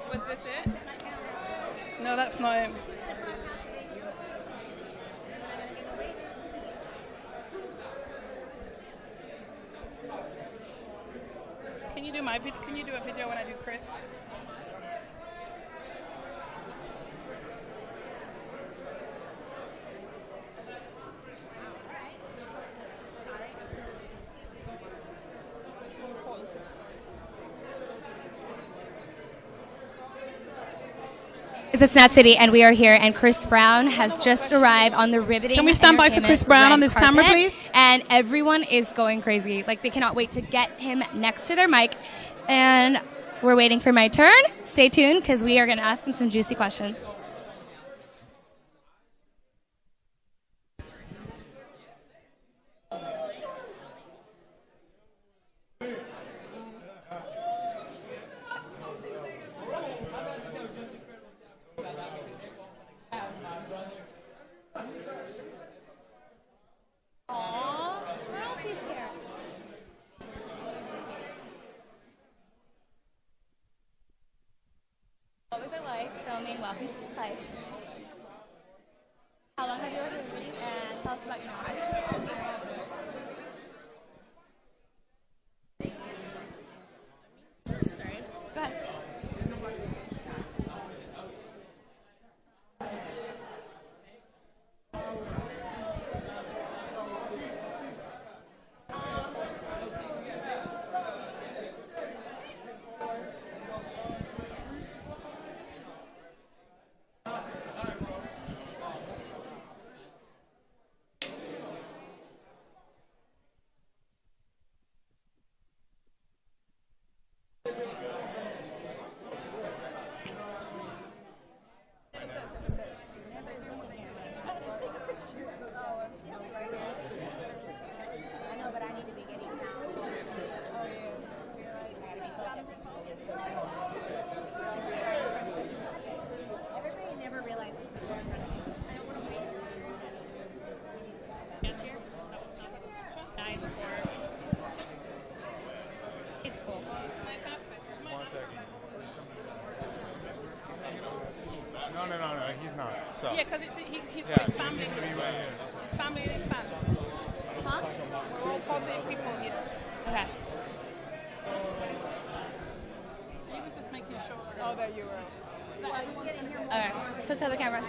Was this it? No, that's not it. Can you do my video? Can you do a video when I do Chris? It's Nat City, and we are here, and Chris Brown has just arrived on the riveting. Can we stand by for Chris Brown on this camera, please? And everyone is going crazy. Like, they cannot wait to get him next to their mic. And we're waiting for my turn. Stay tuned, because we are going to ask him some juicy questions. What was it like filming Welcome to Life? How long have you been doing this? And tell us about your mom. Sorry. Go ahead. No, he's not. So. Yeah, because he's got his family. His family and his fans. Huh? We're all positive people here. Okay. He was just making sure that you were. that everyone's going to go. Okay. So tell the camera.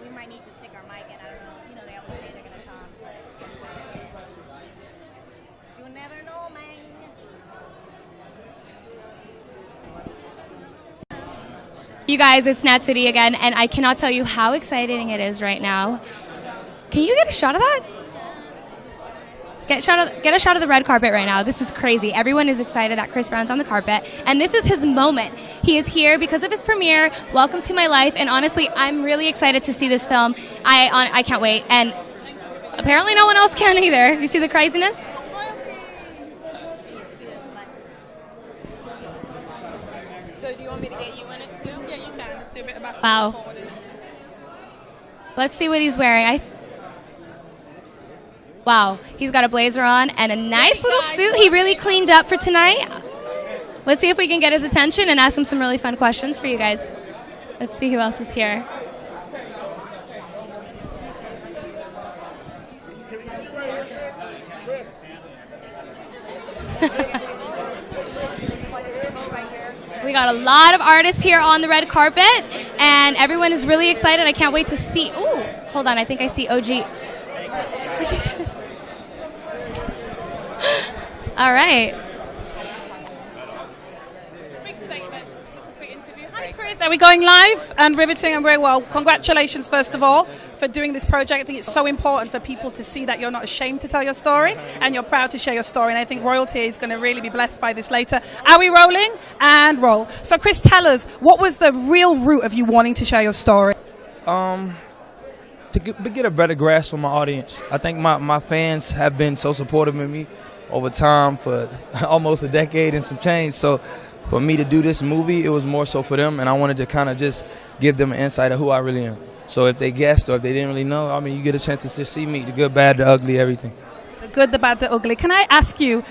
We might need to stick our mic in. I don't know. You know, they always say they're going to talk. But you never know, man. You guys, it's Nat City again, and I cannot tell you how exciting it is right now. Can you get a shot of that? Get a shot of the red carpet right now. This is crazy. Everyone is excited that Chris Brown's on the carpet, and this is his moment. He is here because of his premiere, Welcome to My Life, and honestly, I'm really excited to see this film. I can't wait, and apparently no one else can either. You see the craziness? So do you want me to get you in it too? Yeah, you can. Let's do a bit about. Wow. Let's see what he's wearing. Wow, he's got a blazer on and a nice little suit. He really cleaned up for tonight. Let's see if we can get his attention and ask him some really fun questions for you guys. Let's see who else is here. We got a lot of artists here on the red carpet, and everyone is really excited. I can't wait to see. Ooh, hold on. I think I see OG. All right. Big statement. Just a quick interview. Hi, Chris. Are we going live and riveting and very well? Congratulations, first of all, for doing this project. I think it's so important for people to see that you're not ashamed to tell your story and you're proud to share your story. And I think royalty is going to really be blessed by this later. Are we rolling? And roll. So, Chris, tell us, what was the real root of you wanting to share your story? To get a better grasp on my audience. I think my fans have been so supportive of me over time for almost a decade and some change. So for me to do this movie, it was more so for them, and I wanted to kind of just give them an insight of who I really am. So if they guessed or if they didn't really know, I mean, you get a chance to just see me, the good, bad, the ugly, everything. The good, the bad, the ugly. Can I ask you,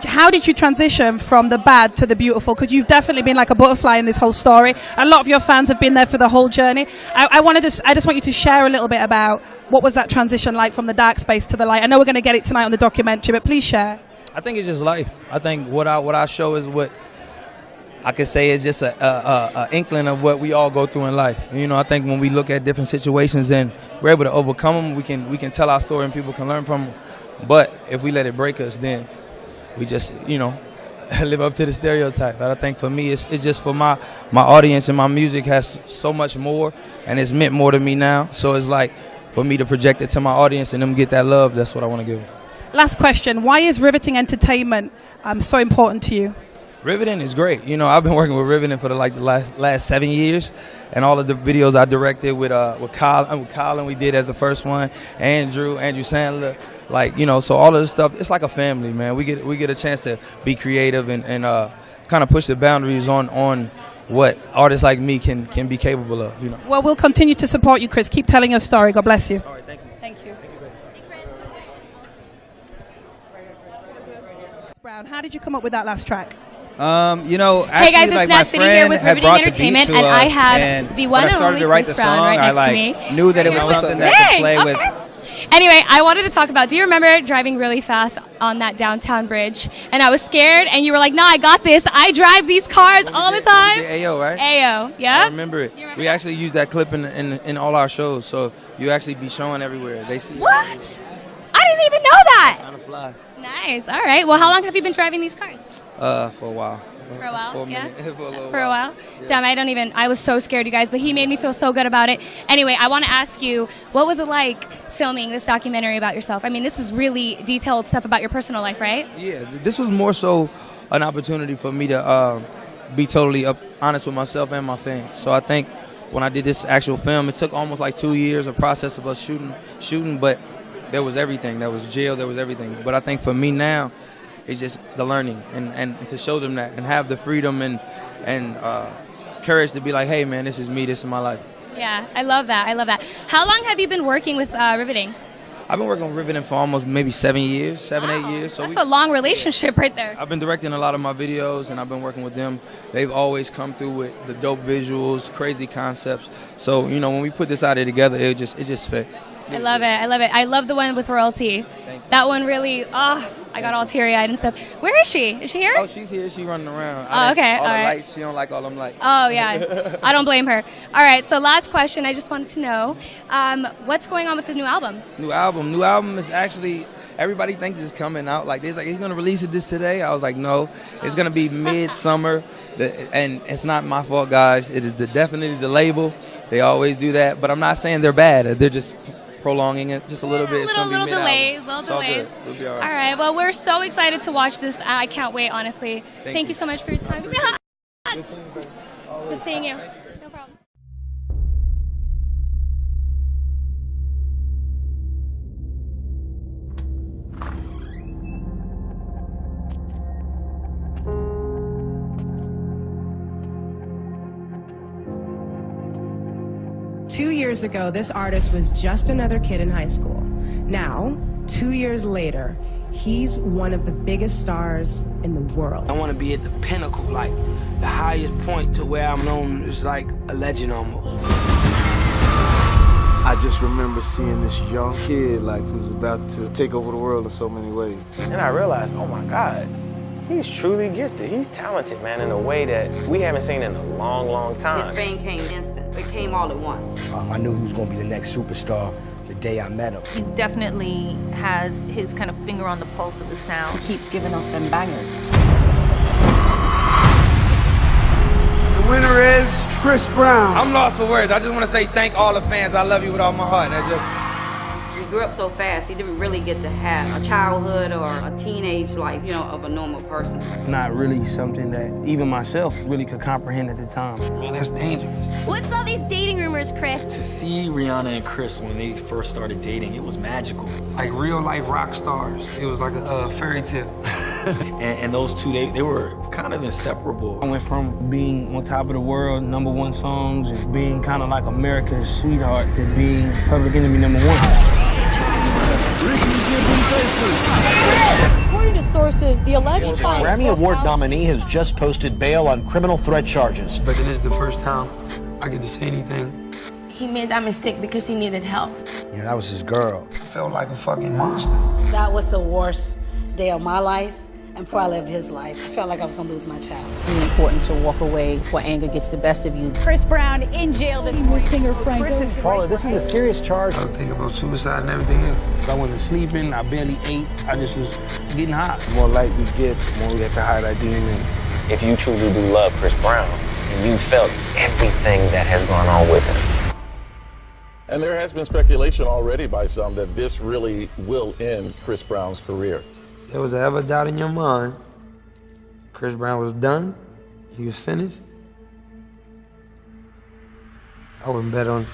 how did you transition from the bad to the beautiful? Because you've definitely been like a butterfly in this whole story. A lot of your fans have been there for the whole journey. I just want you to share a little bit about what was that transition like from the dark space to the light. I know we're going to get it tonight on the documentary, but please share. I think it's just life. I think what I show is what I could say is just a inkling of what we all go through in life. You know, I think when we look at different situations and we're able to overcome them, we can tell our story and people can learn from them. But if we let it break us, then we just, live up to the stereotype. But I think for me, it's just for my audience, and my music has so much more, and it's meant more to me now. So it's like for me to project it to my audience and them get that love, that's what I want to give them. Last question. Why is Riveting Entertainment so important to you? Riveting is great. I've been working with Riveting for the last 7 years, and all of the videos I directed with Colin, we did as the first one, Andrew Sandler, so all of this stuff, it's like a family, man. We get a chance to be creative and kind of push the boundaries on what artists like me can be capable of. Well, we'll continue to support you, Chris. Keep telling your story. God bless you. All right, thank you. Thank you. Brown, how did you come up with that last track? Actually, hey guys, it's Nat City here with Riveting Entertainment, and I had the one and only Chris Brown right next to me. Knew that it was something that I could play with. Anyway, I wanted to talk about, do you remember driving really fast on that downtown bridge? And I was scared, and you were like, nah, I got this. I drive these cars all the time. AO, right? AO, yeah? I remember it. We actually use that clip in all our shows, so you actually be showing everywhere. They see. What? I didn't even know that. On the fly. Nice. All right. Well, how long have you been driving these cars? For a while. For a while, for a yeah? minute. For a while? Yeah. Damn, I was so scared, you guys, but he made me feel so good about it. Anyway, I want to ask you, what was it like filming this documentary about yourself? I mean, this is really detailed stuff about your personal life, right? Yeah, this was more so an opportunity for me to be totally honest with myself and my fans. So I think when I did this actual film, it took almost like 2 years of process of us shooting, but there was everything. There was jail, there was everything. But I think for me now, it's just the learning and to show them that and have the freedom and courage to be like, hey, man, this is me, this is my life. Yeah, I love that. How long have you been working with Riveting? I've been working with Riveting for almost maybe 7 years, 8 years. So that's a long relationship right there. I've been directing a lot of my videos, and I've been working with them. They've always come through with the dope visuals, crazy concepts. So, when we put this out here together, it just fit. I love it. I love the one with Royalty. That one really, I got all teary-eyed and stuff. Where is she? Is she here? Oh, she's here. She's running around. Oh, okay. All the lights. She don't like all them lights. Oh, yeah. I don't blame her. All right, so last question. I just wanted to know, what's going on with the new album? New album is actually, everybody thinks it's coming out. Like, he's going to release this today. I was like, no. It's going to be mid-summer. And it's not my fault, guys. It is definitely the label. They always do that. But I'm not saying they're bad. They're just prolonging it just a little bit. Little delays. We'll be all right. All right. Well, we're so excited to watch this. I can't wait, honestly. Thank you so much for your time. Give me a hug. Good seeing you. No problem. Two years ago, this artist was just another kid in high school. Now, 2 years later, he's one of the biggest stars in the world. I want to be at the pinnacle, like the highest point to where I'm known as like a legend almost. I just remember seeing this young kid who's about to take over the world in so many ways. And I realized, oh my God, he's truly gifted. He's talented, man, in a way that we haven't seen in a long, long time. His fame came instant. It came all at once. I knew he was going to be the next superstar the day I met him. He definitely has his kind of finger on the pulse of the sound. He keeps giving us them bangers. The winner is Chris Brown. I'm lost for words. I just want to say thank all the fans. I love you with all my heart. He grew up so fast, he didn't really get to have a childhood or a teenage life, of a normal person. It's not really something that even myself really could comprehend at the time. Man, that's dangerous. What's all these dating rumors, Chris? To see Rihanna and Chris when they first started dating, it was magical. Like real life rock stars. It was like a fairy tale. and those two, they were kind of inseparable. I went from being on top of the world, #1 songs, and being kind of like America's sweetheart to being Public Enemy #1. According to sources, the alleged fight Grammy Award nominee has just posted bail on criminal threat charges. But it is the first time I get to say anything. He made that mistake because he needed help. Yeah, that was his girl. I felt like a fucking monster. That was the worst day of my life and probably of his life. I felt like I was gonna lose my child. It's important to walk away before anger gets the best of you. Chris Brown in jail this morning. Singer Frank Paula, this is a serious charge. I was thinking about suicide and everything else. I wasn't sleeping, I barely ate, I just was getting hot. The more light we get, the more we get to hide our demon. If you truly do love Chris Brown, and you felt everything that has gone on with him. And there has been speculation already by some that this really will end Chris Brown's career. If there was ever doubt in your mind, Chris Brown was done, he was finished, I wouldn't bet on